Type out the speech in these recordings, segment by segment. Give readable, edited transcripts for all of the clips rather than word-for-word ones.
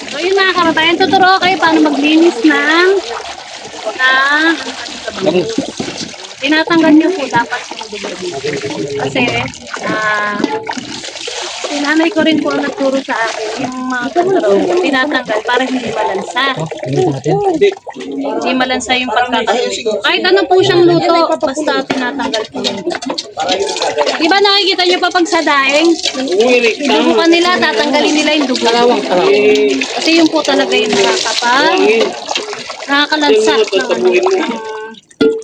So yun mga kababayan, tuturo kayo paano maglinis ng tinatanggal nyo po dapat yung dugo. Kasi sinanay ko rin po ang nagturo sa akin yung mga tuturo tinatanggal para hindi malansa. Hindi malansa yung pagkakaluto. Kahit ano po siyang luto, basta tinatanggal po yung dugo. Di ba nakikita nyo pa pag sa daing? Inubukan nila, tatanggalin nila yung dugo. Kasi yung po talaga yung nakakalansa ng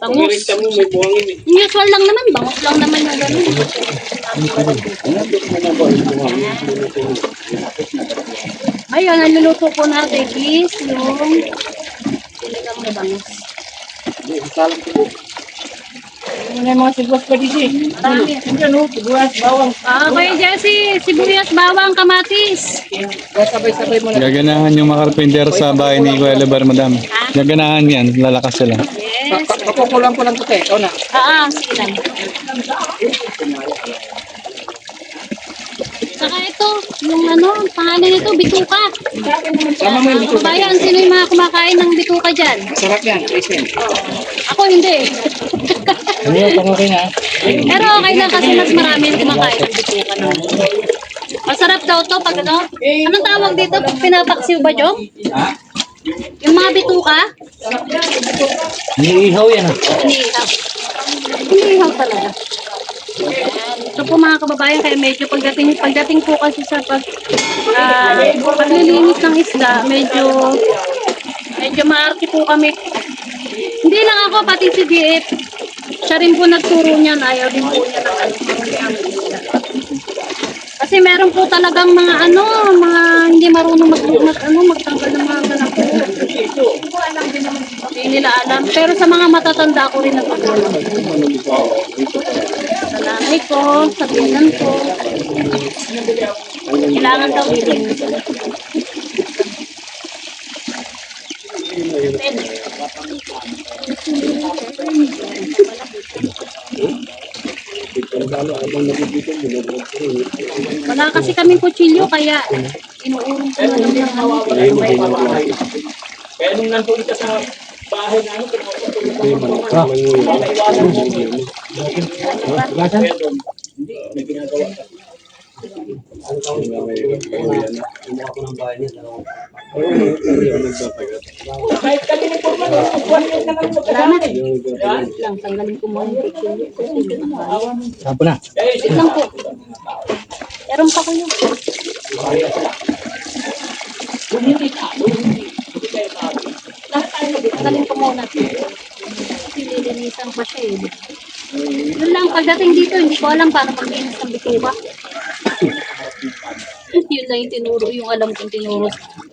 bangus. Usual lang naman, bangus lang naman yung gano'n. Ayun, naluluto po natin is yung siligang na bangus. Ano yung mga sibuyas pa dito? Marami. Sibuyas, bawang. Kuya Jesse, sibuyas, bawang, kamatis. Sabay-sabay mo na. Gaganahan yung mga carpenter sa bahay ni Kuya Lebar, madam. Gaganahan yan, lalakas sila. Yes. Pakukulang ko lang ito, ikaw na. Sige lang. Saka ito, yung pangalan nito, bituka. Sama mo yung bituka. Kabayan, sino yung mga kumakain ng bituka dyan? Sarap yan, Jason. Ako hindi. Ano yung pangakin ha? Pero okay lang kasi mas marami yung kumakain ng bituka. Masarap daw to pag anong tawag dito? Pinapaksiw ba, Jong? Yung mga bituka? Iniihaw yan ha? Iniihaw. Iniihaw talaga. Ito po mga kababayan, kaya medyo pagdating po kasi sa paglilinis ng isda, medyo maarte po kami. Hindi lang ako, pati si DF. Siya rin po nagturo niyan, ayaw din po niya ng kasi meron po talagang mga hindi marunong magtanggal ng mga ganap po. Hindi nila alam. Pero sa mga matatanda ko rin nagtutulong. Sa nanay ko, sa binan ko. Kailangan daw ilinis. Wala kasi kaming kutsilyo, kaya inuurong ko na lang ng Kaya nung nandun ka sa bahay namin, may ginagawa ka. Kahit kami na po ba, salamat. Lang, tanggalin ko muna yung kutsilyo. Sabo na. Wait lang po. Meron pa ko yun. Tanggalin ko muna. Kasi lilinisan pa siya eh. Yun lang, pagdating dito, hindi ko alam paano maglinis ng bituka. Yun lang yung tinuro, yung alam kong tinuro sa akin.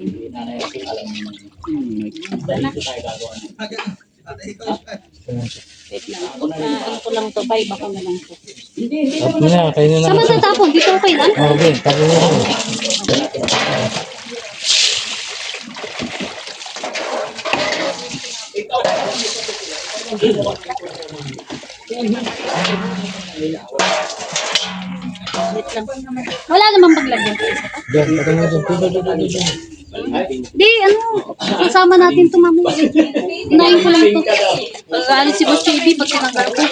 Wait lang, ano ko lang to, bye, baka na lang to. Tapos na, kayo na Saan ba tatapon? Dito okay lang? Okay, tapos na. Wait lang. Wala namang paglagyan. Diyan, patay mo dyan. Di, kasama natin ito mamaya. Unahin ko lang ito. Pag-aalis si Boss JB pag tinanggal ko.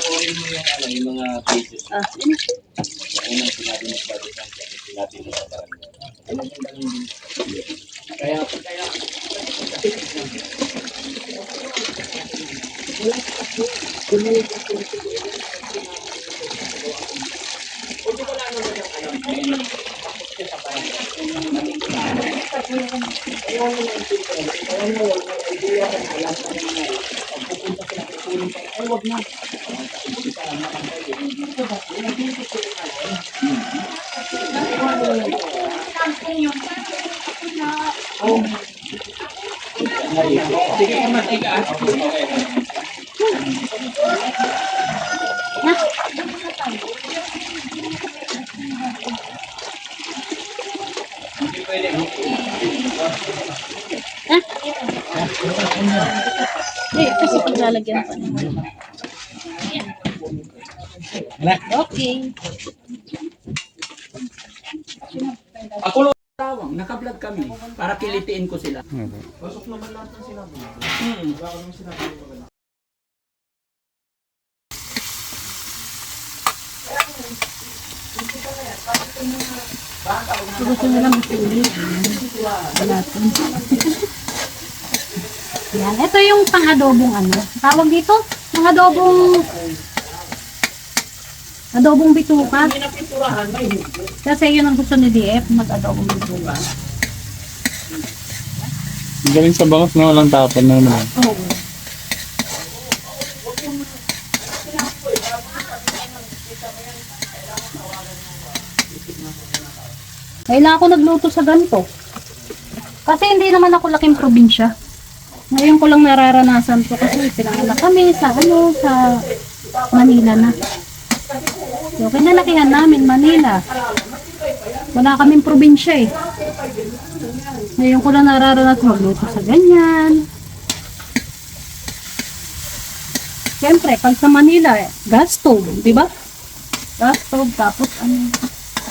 Kasi paglalagyan pa naman. Okay. Ako lang tawang, naka-vlog kami para kilitiin ko sila. Okay. Gusto nila magsulit. Yan. Ito yung pang-adobong ano. Tawag dito? Adobong bituka. Kasi yun ang gusto ni DF, mag-adobong bituka. Ang galing sa bangos na walang tapon na naman. Oo. Kailangan ko nagluto sa ganito. Kasi hindi naman ako laking probinsya. Ngayon ko lang nararanasan to kasi pinanganak kami sa Manila na. So, kinalakihan namin Manila. Wala kaming probinsya eh. Ngayon ko lang nararanasan magluto sa ganyan. Siyempre, pag sa Manila, gas stove, di ba? Gas stove, tapos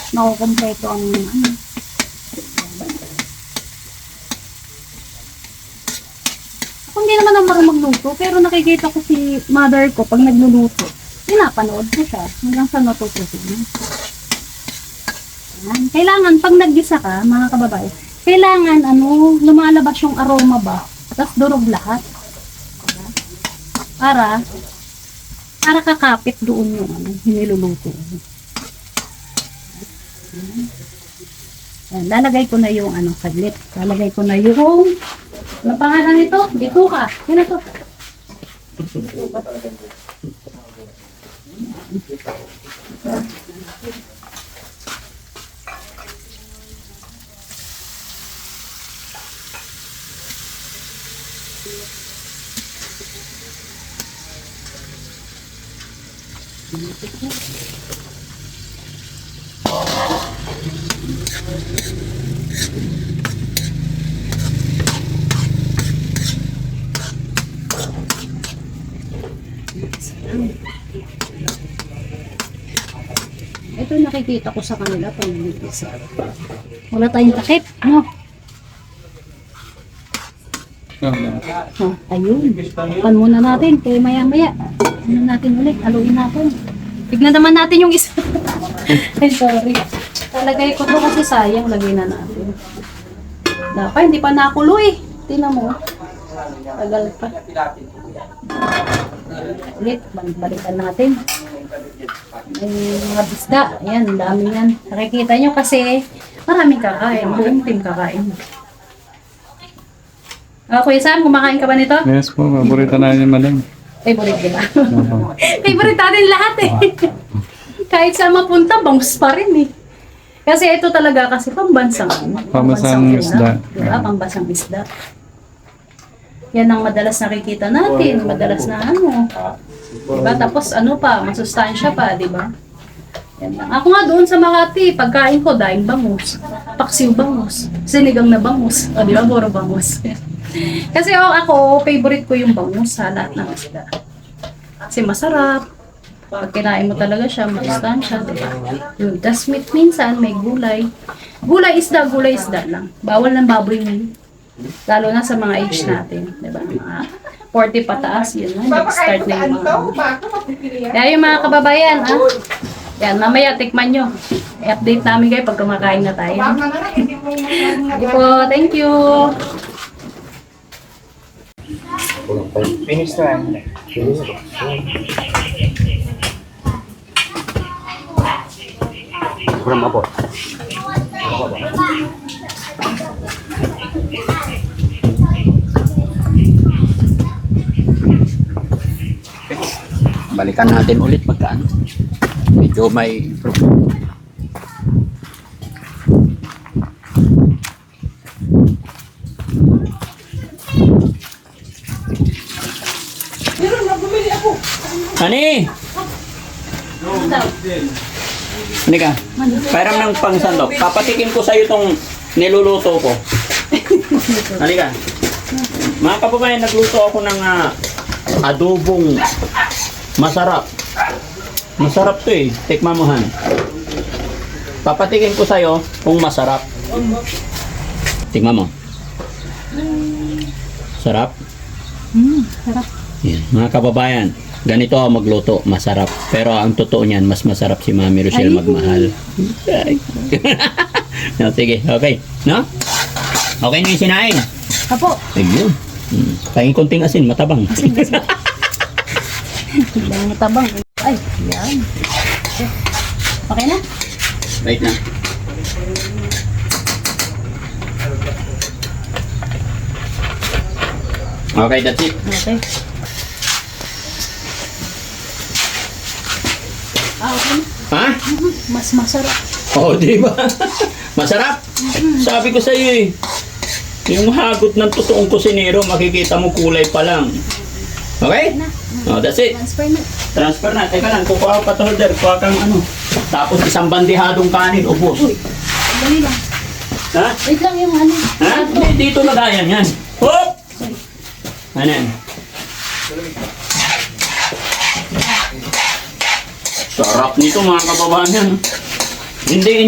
makukompleto ang Ako hindi naman ako marunong magluto, pero nakikita ko si mother ko pag nagluluto. Pinapanood ko siya hanggang sa natutunan. Kailangan, pag naggisa ka, mga kababae, kailangan, lumalabas yung aroma ba? Tapos durog lahat. Para kakapit doon yung niluluto. Yan, lalagay ko na yung saglit. Lalagay ko na yung pangalan nito? Bituka. Yan na to. Ito nakikita ko sa kanila pag nagpisa. Wala tayong takip, no? Ayun. Tapan muna natin, kaya maya-maya. Natin ulit, haluin natin. Tignan naman natin yung isa. Ay, sorry. Talagay ko to kasi sayang, lagay na natin. Dapat, hindi pa nakulo eh. Tingnan mo. Tagal pa. Ulit, balikan natin. May mga bisda. Ayan, dami yan. Nakikita nyo kasi maraming kakain. Buong team kakain. Kuya Sam, kumakain ka ba nito? Yes po, paborito na niya madam. Favorite diba? Favorite natin lahat eh. Kahit saan mapunta, bangus pa rin eh. Kasi ito talaga kasi pambansang isda. Diba? Pambansang isda. Yan ang madalas nakikita natin. Madalas na Diba? Tapos masustansya pa, diba? Yan lang. Ako nga doon sa Makati, pagkain ko, daing bangus. Paksiw bangus. Sinigang na bangus. O diba? Puro bangus. Kasi ako, favorite ko yung bangus sa lahat ng isda. Kasi masarap. Pag kinain mo talaga siya, masustansya, diba? Yung das meat minsan, may gulay. Gulay isda lang. Bawal ng baboy ngayon. Lalo na sa mga age natin, diba? Mga 40 pataas, yun na. Nag-start na yung mga Kaya yung mga kababayan, yan, mamaya tikman nyo. I-update namin kayo pag kumakain na tayo. Sige po, thank you. Finish na. Kurang abot. Balikan natin ulit pagkaan. Medyo may Hani? Hani ka? Pairam ng pangsandok. Papatikin ko sa'yo itong niluluto ko. Hani ka? Mga kababayan, nagluto ako ng adobong masarap. Masarap to eh. Tikman mo han. Papatikin ko sa'yo kung masarap. Tingnan mo. Sarap? Sarap. Yan. Mga kababayan, ganito ako magluto, masarap. Pero ang totoo niyan, mas masarap si Mami Rochelle Ay. magmahal. Ay. No, sige, okay. No? Okay na yung sinain. Apo. Ayun. Pahing konting asin, matabang. Bang matabang. Ay, yan. Okay na? Wait na. Okay, that's it. Okay. Okay. Ha? Mas masarap. Oo, di ba? Masarap. Sabi ko sa iyo eh. Yung hagot ng totoong kusinero, makikita mo kulay pa lang. Okay? Oh, that's it. Transfer na. Transfer na. Teka lang, kukuha ka pa to holder. Kuha kang ano. Tapos isang bandihadong kanin, ubos. Dali lang. Ha? Wait lang yung ano. Ha? Hindi, dito lagayan yan. Hop! Ano yan? Sarap nito mga kababayan. Hindi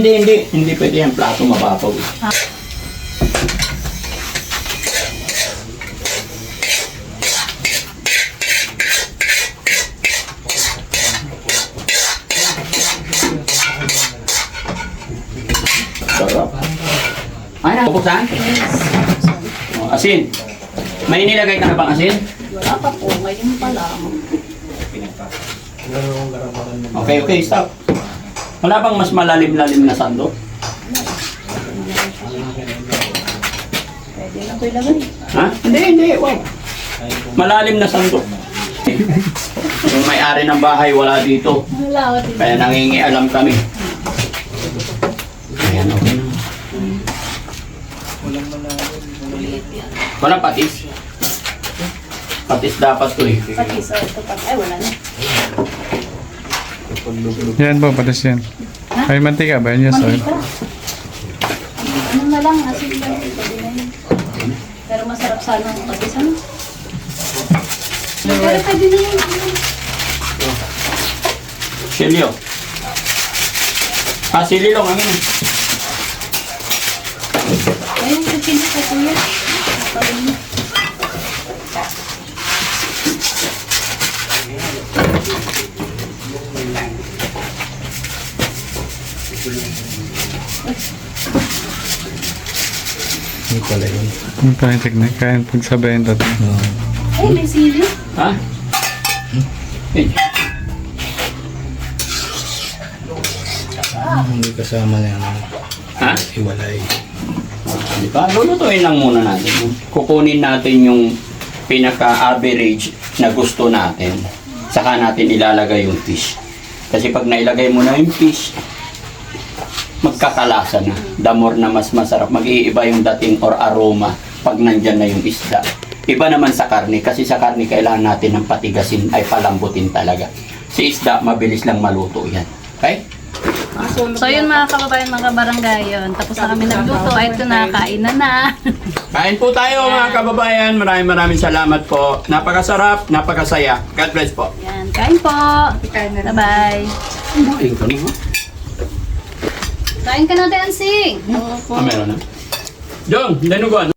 pwede yung plato mababaw. Sarap. Ay, nakapuksan? Oh, asin. May nilagay ka na bang asin? Wala pa po. Ngayon pa lang. Okay, stop. Wala bang mas malalim-lalim na sandok? Pwede na ito ilagay. Ha? Hindi, wag. Malalim na sandok. Yung may-ari ng bahay wala dito. Wala. Kaya nangingialam kami. Ayan, okay na. Walang patis. Patis dapat to eh. Pati sa ito pa. Ay, wala na. Yan po, patas yan. Ha? Ay, mantika ba? Yan, yes, oil. Mantika. Ano na lang, asin lang. Pwede na yun. Pero masarap sana ang patis. Ano? Pero pwede na yun. Silyo. Sililong ang ino. Ayun, kutsilyo ka kuya. Napalino. Hindi pala yun. Yung pala yung technique. Kaya pagsabayin ito. Ay, may sili. Ha? Eh, Hindi kasama na yan. ha? Hiwalay. Di ba? Lulutuin lang muna natin. Kukunin natin yung pinaka-average na gusto natin. Saka natin ilalagay yung fish. Kasi pag nailagay mo na yung fish, magkakalasa na. The more na mas masarap, mag-iiba yung dating or aroma pag nandyan na yung isda. Iba naman sa karne, kasi sa karne kailangan natin ng patigasin ay palambutin talaga. Si isda, mabilis lang maluto yan. Okay? So yun mga kababayan, mga barangay yun. Tapos na kami nagluto. Ay, ito na, kain na. Kain po tayo mga kababayan. Maraming salamat po. Napakasarap, napakasaya. God bless po. Yan, kain po. Bye-bye. Kain ka na, Dancing. Meron na. Jong, denugon.